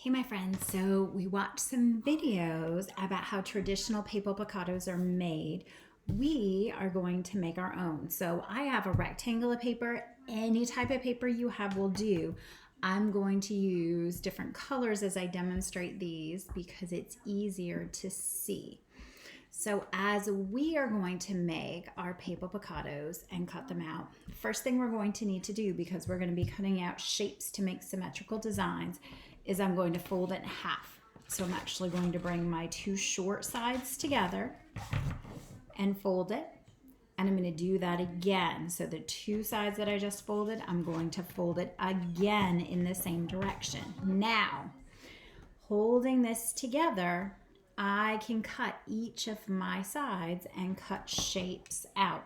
Hey my friends, so we watched some videos about how traditional papel picados are made. We are going to make our own. So I have a rectangle of paper. Any type of paper you have will do. I'm going to use different colors as I demonstrate these because it's easier to see. So as we are going to make our papel picados and cut them out, first thing we're going to need to do, because we're going to be cutting out shapes to make symmetrical designs, is I'm going to fold it in half. So I'm actually going to bring my two short sides together and fold it. And I'm going to do that again. So the two sides that I just folded, I'm going to fold it again in the same direction. Now, holding this together, I can cut each of my sides and cut shapes out.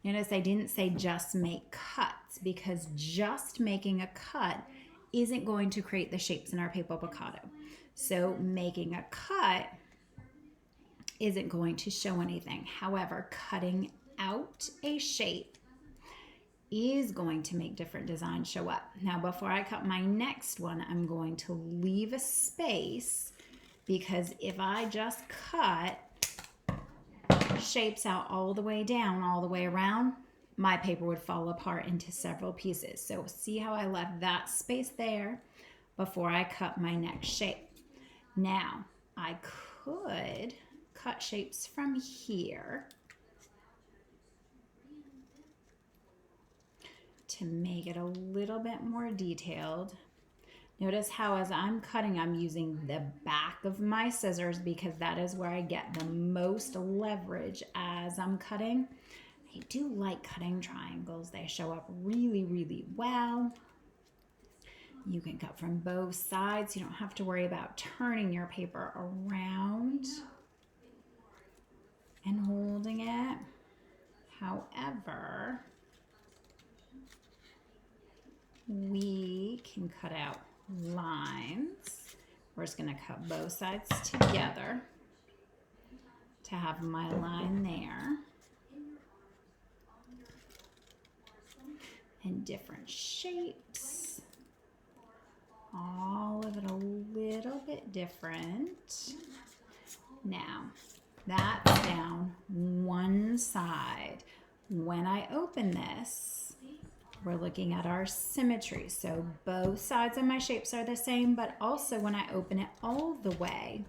Notice I didn't say just make cuts, because just making a cut isn't going to create the shapes in our papel picado. So making a cut isn't going to show anything. However, cutting out a shape is going to make different designs show up. Now, before I cut my next one, I'm going to leave a space, because if I just cut shapes out all the way down, all the way around, my paper would fall apart into several pieces. So see how I left that space there before I cut my next shape. Now, I could cut shapes from here to make it a little bit more detailed. Notice how as I'm cutting, I'm using the back of my scissors, because that is where I get the most leverage as I'm cutting. I do like cutting triangles. They show up really, really well. You can cut from both sides. You don't have to worry about turning your paper around and holding it. However, we can cut out lines. We're just going to cut both sides together to have my line there. And different shapes. All of it a little bit different. Now, that's down one side. When I open this, we're looking at our symmetry. So both sides of my shapes are the same, but also when I open it all the way,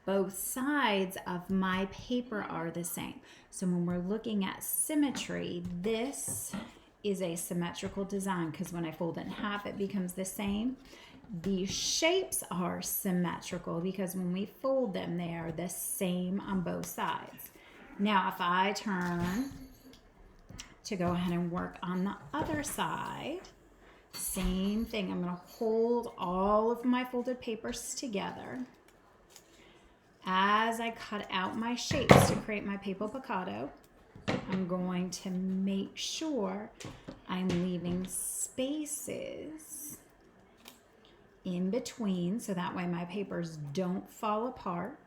both sides of my paper are the same. So when we're looking at symmetry, this is a symmetrical design, because when I fold it in half, it becomes the same. These shapes are symmetrical because when we fold them, they are the same on both sides. Now, if I turn to go ahead and work on the other side, same thing. I'm going to hold all of my folded papers together as I cut out my shapes to create my papel picado. I'm going to make sure I'm leaving spaces in between, so that way my papers don't fall apart.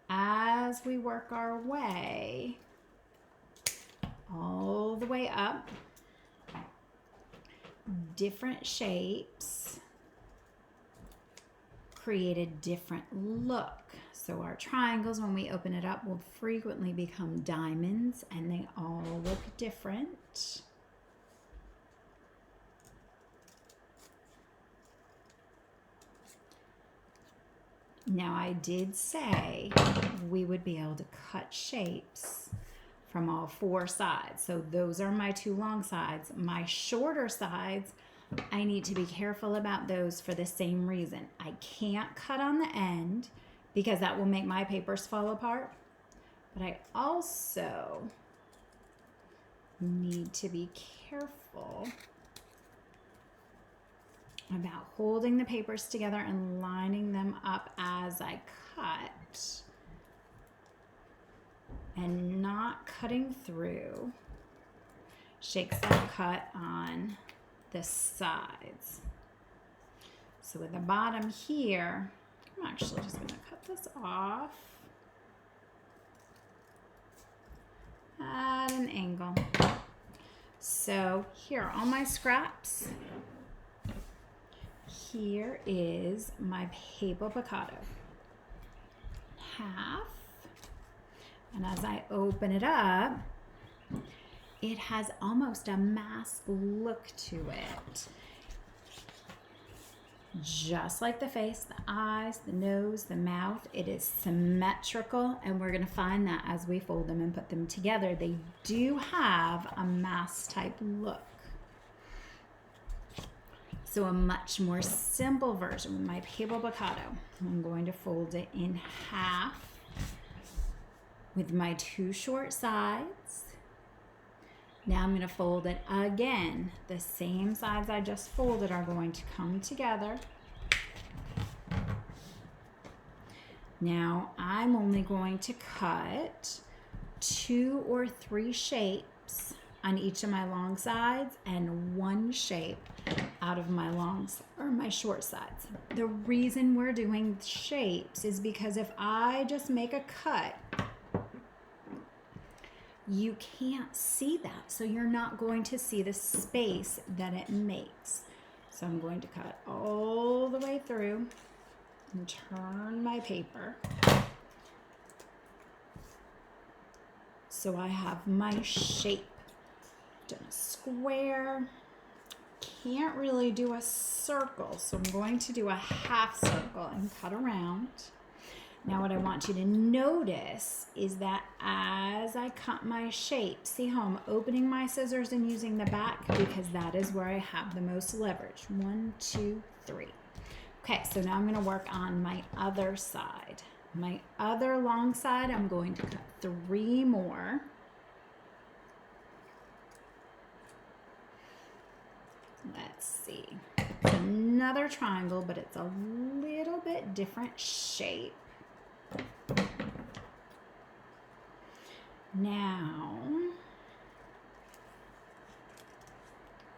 As we work our way all the way up, different shapes create a different look. So our triangles, when we open it up, will frequently become diamonds, and they all look different. Now, I did say we would be able to cut shapes from all four sides. So those are my two long sides. My shorter sides, I need to be careful about those for the same reason. I can't cut on the end because that will make my papers fall apart. But I also need to be careful about holding the papers together and lining them up as I cut, and not cutting through shapes that cut on the sides. So at the bottom here, I'm actually just going to cut this off at an angle. So here are all my scraps. here is my Papel Picado. Half. And as I open it up, it has almost a mask look to it. Just like the face, the eyes, the nose, the mouth, it is symmetrical, and we're going to find that as we fold them and put them together. They do have a mask type look. So a much more simple version with my Papel Picado. I'm going to fold it in half with my 2 short sides. Now I'm going to fold it again. The same sides I just folded are going to come together. Now I'm only going to cut 2 or 3 shapes on each of my long sides and 1 shape out of my my short sides. The reason we're doing shapes is because if I just make a cut, you can't see that, so you're not going to see the space that it makes. So I'm going to cut all the way through and turn my paper. So I have my shape. Done a square. Can't really do a circle, so I'm going to do a half circle and cut around. Now what I want you to notice is that as I cut my shape, see how I'm opening my scissors and using the back, because that is where I have the most leverage. 1, 2, 3. Okay, so now I'm going to work on my other side. My other long side, I'm going to cut 3 more. Let's see. It's another triangle, but it's a little bit different shape. Now,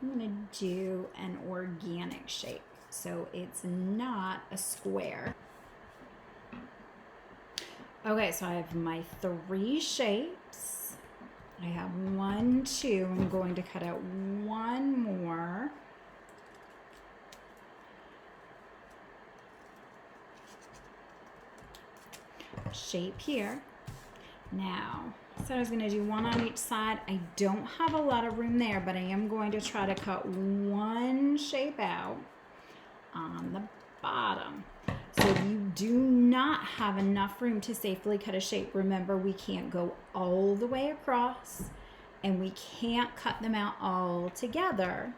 I'm going to do an organic shape. So it's not a square. Okay, so I have my 3 shapes. I have 1, 2. I'm going to cut out 1 more. Shape here. Now, so I was going to do 1 on each side. I don't have a lot of room there, but I am going to try to cut 1 shape out on the bottom. So if you do not have enough room to safely cut a shape, remember we can't go all the way across and we can't cut them out all together.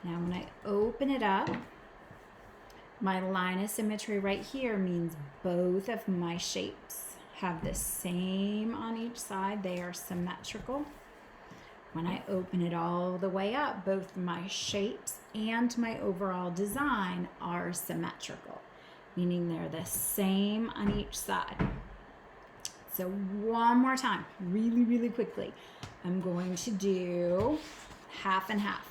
Now when I open it up, my line of symmetry right here means both of my shapes have the same on each side. They are symmetrical. When I open it all the way up, both my shapes and my overall design are symmetrical, meaning they're the same on each side. So one more time, really, really quickly. I'm going to do half and half.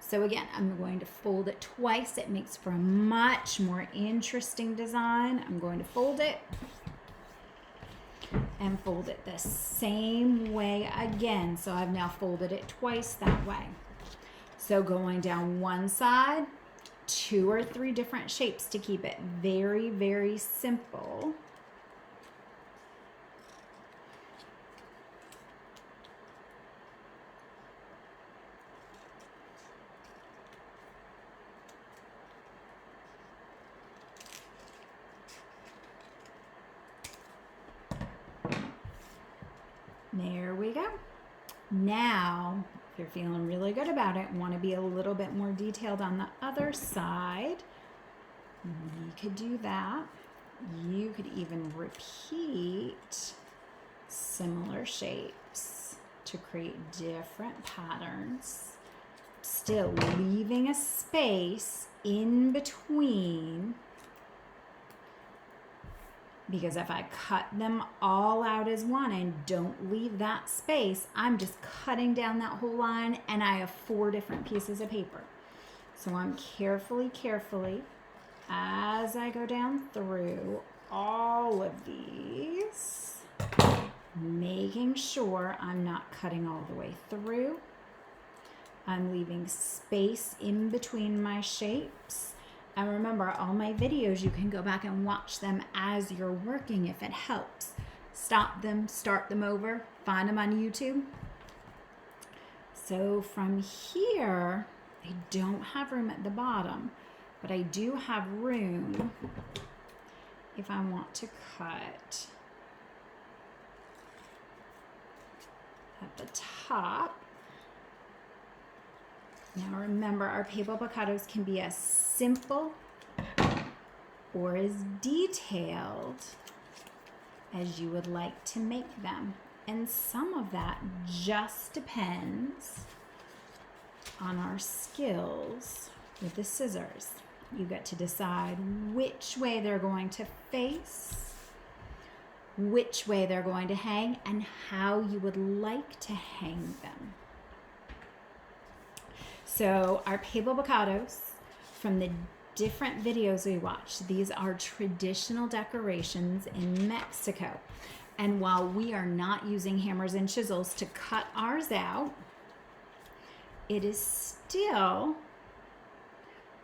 So again, I'm going to fold it twice. It makes for a much more interesting design. I'm going to fold it and fold it the same way again. So I've now folded it twice that way. So going down one side, 2 or 3 different shapes to keep it very, very simple. There we go. Now, if you're feeling really good about it and want to be a little bit more detailed on the other side, you could do that. You could even repeat similar shapes to create different patterns, still leaving a space in between. Because if I cut them all out as one and don't leave that space, I'm just cutting down that whole line and I have 4 different pieces of paper. So I'm carefully, as I go down through all of these, making sure I'm not cutting all the way through. I'm leaving space in between my shapes. And remember, all my videos, you can go back and watch them as you're working if it helps. Stop them, start them over, find them on YouTube. So from here, I don't have room at the bottom, but I do have room if I want to cut at the top. Now remember, our Papel Picados can be as simple or as detailed as you would like to make them. And some of that just depends on our skills with the scissors. You get to decide which way they're going to face, which way they're going to hang, and how you would like to hang them. So our Papel Picados, from the different videos we watched, these are traditional decorations in Mexico. And while we are not using hammers and chisels to cut ours out, it is still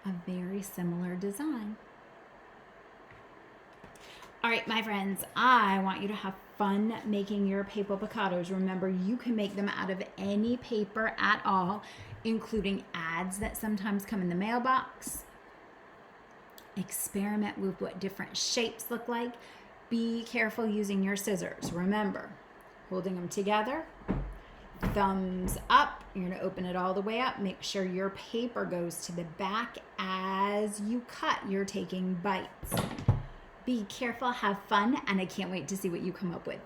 a very similar design. All right, my friends, I want you to have fun making your Papel Picados. Remember, you can make them out of any paper at all, including ads that sometimes come in the mailbox. Experiment with what different shapes look like. Be careful using your scissors. Remember, holding them together, thumbs up. You're going to open it all the way up. Make sure your paper goes to the back as you cut. You're taking bites. Be careful, have fun, and I can't wait to see what you come up with.